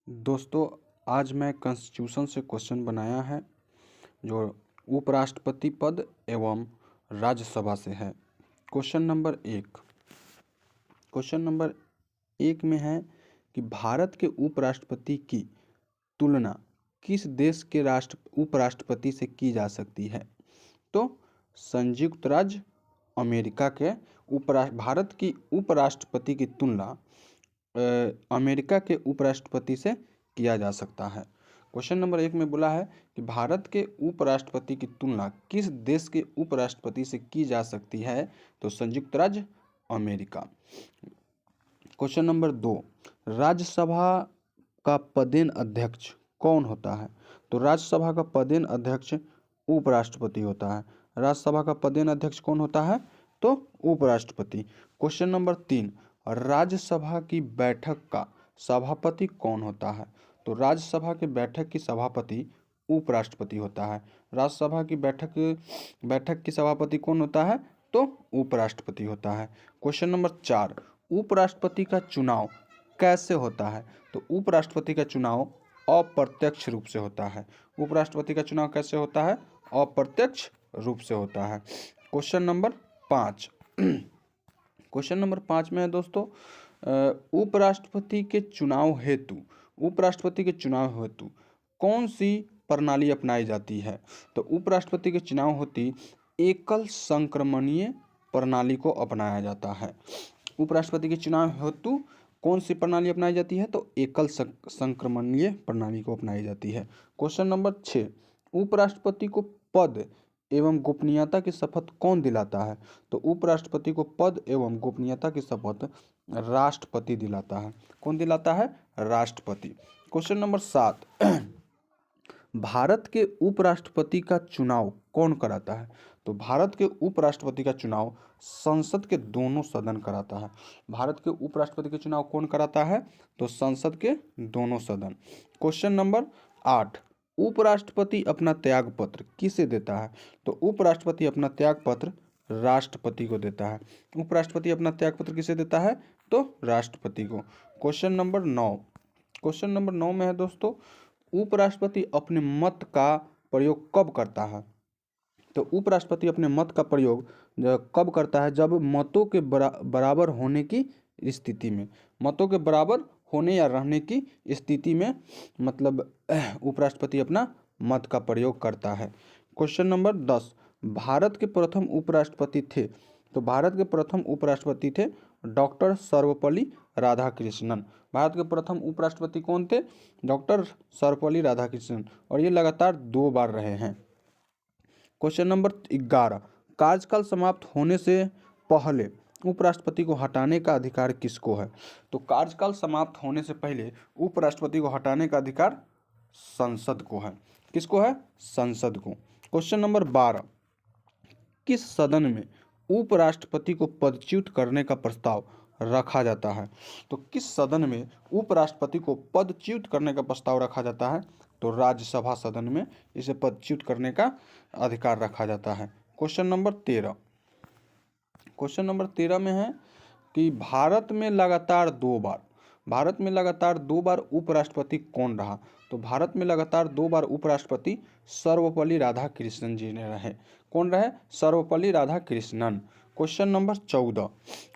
दोस्तों, आज मैं कॉन्स्टिट्यूशन से क्वेश्चन बनाया है जो उपराष्ट्रपति पद एवं राज्यसभा से है। क्वेश्चन नंबर 1 में है कि भारत के उपराष्ट्रपति की तुलना किस देश के उपराष्ट्रपति से की जा सकती है? तो संयुक्त राज्य अमेरिका के भारत की उपराष्ट्रपति की तुलना अमेरिका के उपराष्ट्रपति से किया जा सकता है। क्वेश्चन नंबर 1 में बोला है कि भारत के उपराष्ट्रपति की तुलना किस देश के उपराष्ट्रपति से की जा सकती है? तो संयुक्त राज्य अमेरिका। क्वेश्चन नंबर 2, राज्यसभा का पदेन अध्यक्ष कौन होता है? तो राज्यसभा का पदेन अध्यक्ष उपराष्ट्रपति होता है। राज्यसभा का पदेन अध्यक्ष कौन होता है? तो उपराष्ट्रपति। क्वेश्चन नंबर 3, राज्यसभा की बैठक का सभापति कौन होता है? तो राज्यसभा की बैठक की सभापति उपराष्ट्रपति होता है। राज्यसभा की बैठक की सभापति कौन होता है? तो उपराष्ट्रपति होता है। क्वेश्चन नंबर 4, उपराष्ट्रपति का चुनाव कैसे होता है? तो उपराष्ट्रपति का चुनाव अप्रत्यक्ष रूप से होता है। उपराष्ट्रपति का चुनाव कैसे होता है? अप्रत्यक्ष रूप से होता है। क्वेश्चन नंबर 5 क्वेश्चन नंबर 5 में है दोस्तों, उपराष्ट्रपति के चुनाव हेतु कौन सी प्रणाली अपनाई जाती है? तो उपराष्ट्रपति के चुनाव होती एकल संक्रमणीय प्रणाली को अपनाया जाता है। उपराष्ट्रपति के चुनाव हेतु कौन सी प्रणाली अपनाई जाती है? तो एकल संक्रमणीय प्रणाली को अपनाई जाती है। क्वेश्चन नंबर 6, उपराष्ट्रपति को पद एवं गोपनीयता की शपथ कौन दिलाता है? तो उपराष्ट्रपति को पद एवं गोपनीयता की शपथ राष्ट्रपति दिलाता है। कौन दिलाता है? राष्ट्रपति। क्वेश्चन नंबर 7, भारत के उपराष्ट्रपति का चुनाव कौन कराता है? तो भारत के उपराष्ट्रपति का चुनाव संसद के दोनों सदन कराता है। भारत के उपराष्ट्रपति का चुनाव कौन कराता है? तो संसद के दोनों सदन। क्वेश्चन नंबर 8, उपराष्ट्रपति अपना त्यागपत्र किसे देता है? तो उपराष्ट्रपति अपना त्यागपत्र राष्ट्रपति को देता है। उपराष्ट्रपति अपना त्यागपत्र किसे देता है? तो राष्ट्रपति को। क्वेश्चन नंबर 9 में है दोस्तों, उपराष्ट्रपति अपने मत का प्रयोग कब करता है? तो उपराष्ट्रपति अपने मत का प्रयोग कब करता है? जब मतों के बराबर होने की स्थिति में। मतों के बराबर होने या रहने की स्थिति में मतलब उपराष्ट्रपति अपना मत का प्रयोग करता है। क्वेश्चन नंबर 10, भारत के प्रथम उपराष्ट्रपति थे। तो भारत के प्रथम उपराष्ट्रपति थे डॉक्टर सर्वपल्ली राधाकृष्णन। भारत के प्रथम उपराष्ट्रपति कौन थे? डॉक्टर सर्वपल्ली राधाकृष्णन, और ये लगातार 2 बार रहे हैं। क्वेश्चन नंबर 11, कार्यकाल समाप्त होने से पहले उपराष्ट्रपति को हटाने का अधिकार किसको है? तो कार्यकाल समाप्त होने से पहले उपराष्ट्रपति को हटाने का अधिकार संसद को है। किसको है? संसद को। क्वेश्चन नंबर 12, किस सदन में उपराष्ट्रपति को पदच्युत करने का प्रस्ताव रखा जाता है? तो किस सदन में उपराष्ट्रपति को पदच्युत करने का प्रस्ताव रखा जाता है? तो राज्यसभा सदन में इसे पदच्युत करने का अधिकार रखा जाता है। क्वेश्चन नंबर 13 में है कि भारत में लगातार 2 बार उपराष्ट्रपति कौन रहा? तो भारत में लगातार 2 बार उपराष्ट्रपति सर्वपल्ली राधाकृष्णन जी ने रहे। कौन रहे? सर्वपल्ली राधाकृष्णन। क्वेश्चन नंबर 14,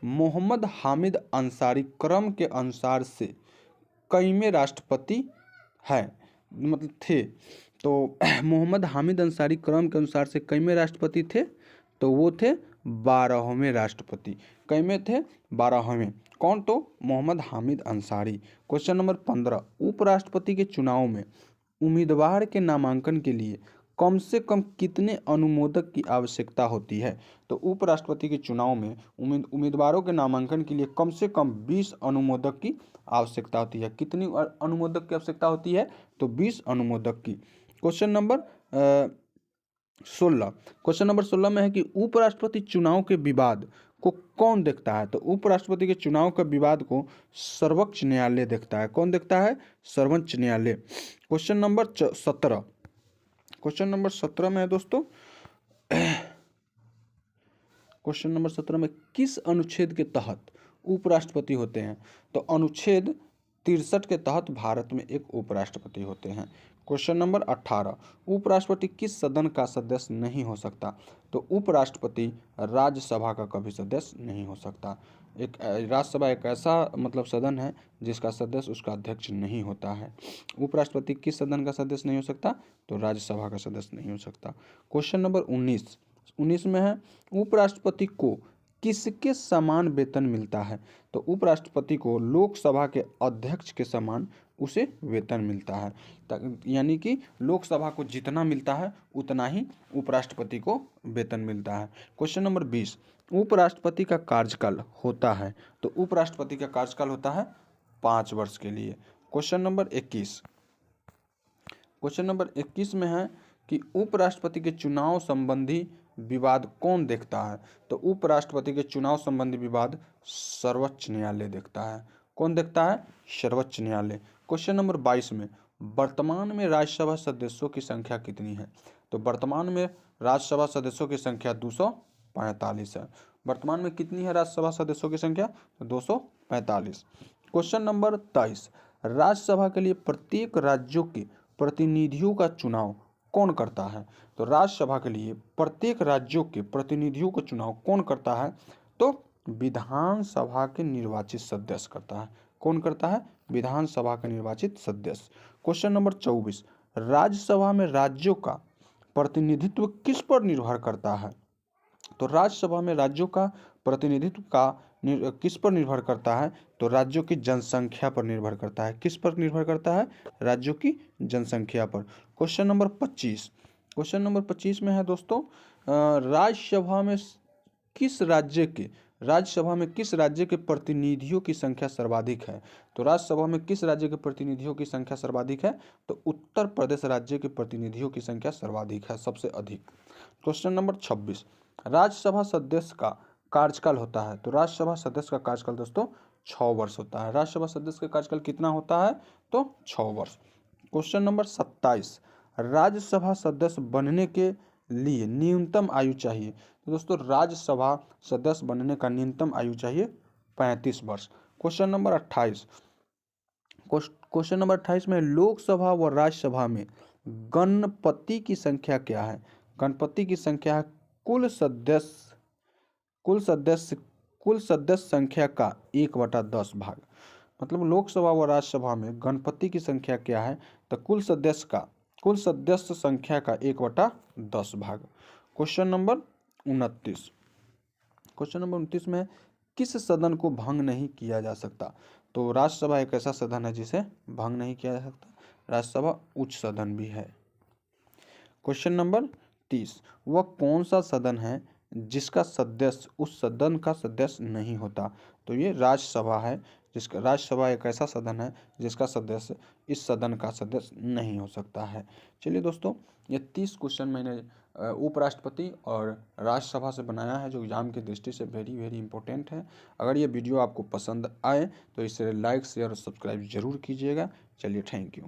मोहम्मद हामिद अंसारी क्रम के अनुसार से कईवें राष्ट्रपति हैं? मतलब थे। तो मोहम्मद हामिद अंसारी क्रम के अनुसार से कईवें राष्ट्रपति थे? तो वो थे 12वें राष्ट्रपति। कईवें थे? 12वें। कौन? तो मोहम्मद हामिद अंसारी। क्वेश्चन नंबर 15, उपराष्ट्रपति के चुनाव में उम्मीदवार के नामांकन के लिए कम से कम कितने अनुमोदक की आवश्यकता होती है? तो उपराष्ट्रपति के चुनाव में उम्मीदवारों के नामांकन के लिए कम से कम 20 अनुमोदक की आवश्यकता होती है। कितनी अनुमोदक की आवश्यकता होती है? तो 20 अनुमोदक की। क्वेश्चन नंबर 16 में है कि उपराष्ट्रपति चुनाव के विवाद को कौन देखता है? तो उपराष्ट्रपति के चुनाव का विवाद को सर्वोच्च न्यायालय देखता है। कौन देखता है? सर्वोच्च न्यायालय। क्वेश्चन नंबर 17 में है दोस्तों, क्वेश्चन नंबर 17 में किस अनुच्छेद के तहत उपराष्ट्रपति होते हैं? तो अनुच्छेद 63 के तहत भारत में एक उपराष्ट्रपति होते हैं। क्वेश्चन नंबर 18, उपराष्ट्रपति किस सदन का सदस्य नहीं हो सकता? तो उपराष्ट्रपति राज्यसभा का कभी सदस्य नहीं हो सकता। एक राज्यसभा एक ऐसा सदन है जिसका सदस्य उसका अध्यक्ष नहीं होता है। उपराष्ट्रपति किस सदन का सदस्य नहीं हो सकता? तो राज्यसभा का सदस्य नहीं हो सकता। क्वेश्चन नंबर 19 में है, उपराष्ट्रपति को किसके समान वेतन मिलता है? तो उपराष्ट्रपति को लोकसभा के अध्यक्ष के समान उसे वेतन मिलता है। यानी कि लोकसभा को जितना मिलता है उतना ही उपराष्ट्रपति को वेतन मिलता है। क्वेश्चन नंबर 20, उपराष्ट्रपति का कार्यकाल होता है? तो उपराष्ट्रपति का कार्यकाल होता है 5 वर्ष के लिए। क्वेश्चन नंबर 21 में है कि उपराष्ट्रपति के चुनाव संबंधी विवाद कौन देखता है? तो उपराष्ट्रपति के चुनाव संबंधी विवाद सर्वोच्च न्यायालय देखता है। कौन देखता है? सर्वोच्च न्यायालय। क्वेश्चन नंबर 22 में, वर्तमान में राज्यसभा सदस्यों की संख्या कितनी है? तो वर्तमान में राज्यसभा सदस्यों की संख्या 245 है। वर्तमान में कितनी है राज्यसभा सदस्यों की संख्या? 245। क्वेश्चन नंबर 23, राज्यसभा के लिए प्रत्येक राज्यों के प्रतिनिधियों का चुनाव कौन करता है? तो राज्यसभा के लिए प्रत्येक राज्यों के प्रतिनिधियों का चुनाव कौन करता है? तो विधानसभा के निर्वाचित सदस्य करता है। कौन करता है? विधानसभा का निर्वाचित सदस्य। क्वेश्चन नंबर 24, राज्यसभा में राज्यों का प्रतिनिधित्व किस पर निर्भर करता है? तो राज्यसभा में राज्यों का प्रतिनिधित्व किस पर निर्भर करता है? तो राज्यों की जनसंख्या पर निर्भर करता है। किस पर निर्भर करता है? राज्यों की जनसंख्या पर। क्वेश्चन नंबर 25 में है दोस्तों, राज्यसभा में किस राज्य के प्रतिनिधियों की संख्या सर्वाधिक है? तो राज्यसभा में किस राज्य के प्रतिनिधियों की संख्या सर्वाधिक है? तो उत्तर प्रदेश राज्य के प्रतिनिधियों की संख्या सर्वाधिक है, सबसे अधिक। क्वेश्चन नंबर 26, राज्यसभा सदस्य का कार्यकाल होता है? तो राज्यसभा सदस्य का कार्यकाल दोस्तों 6 वर्ष होता है। राज्यसभा सदस्य का कार्यकाल कितना होता है? तो 6 वर्ष। क्वेश्चन नंबर 27, राज्यसभा सदस्य बनने के लिए न्यूनतम आयु चाहिए? तो दोस्तों राज्यसभा सदस्य बनने का न्यूनतम आयु चाहिए 35 वर्ष। क्वेश्चन नंबर 28 में, लोकसभा व राज्यसभा में गणपति की संख्या क्या है? गणपति की संख्या है कुल सदस्य संख्या का 1/10 भाग। लोकसभा व राज्यसभा में गणपति की संख्या क्या है? तो कुल सदस्य संख्या का 1/10 भाग। क्वेश्चन नंबर 29 में, किस सदन को भंग नहीं किया जा सकता? तो राज्यसभा एक ऐसा सदन है जिसे भंग नहीं किया जा सकता। राज्यसभा उच्च सदन भी है। क्वेश्चन नंबर 30, वह कौन सा सदन है जिसका सदस्य उस सदन का सदस्य नहीं होता? तो ये राज्यसभा है। राज्यसभा एक ऐसा सदन है जिसका सदस्य इस सदन का सदस्य नहीं हो सकता है। चलिए दोस्तों, ये 30 क्वेश्चन मैंने उपराष्ट्रपति और राज्यसभा से बनाया है, जो एग्जाम की दृष्टि से वेरी वेरी इंपॉर्टेंट है। अगर ये वीडियो आपको पसंद आए तो इसे लाइक, शेयर और सब्सक्राइब जरूर कीजिएगा। चलिए, थैंक यू।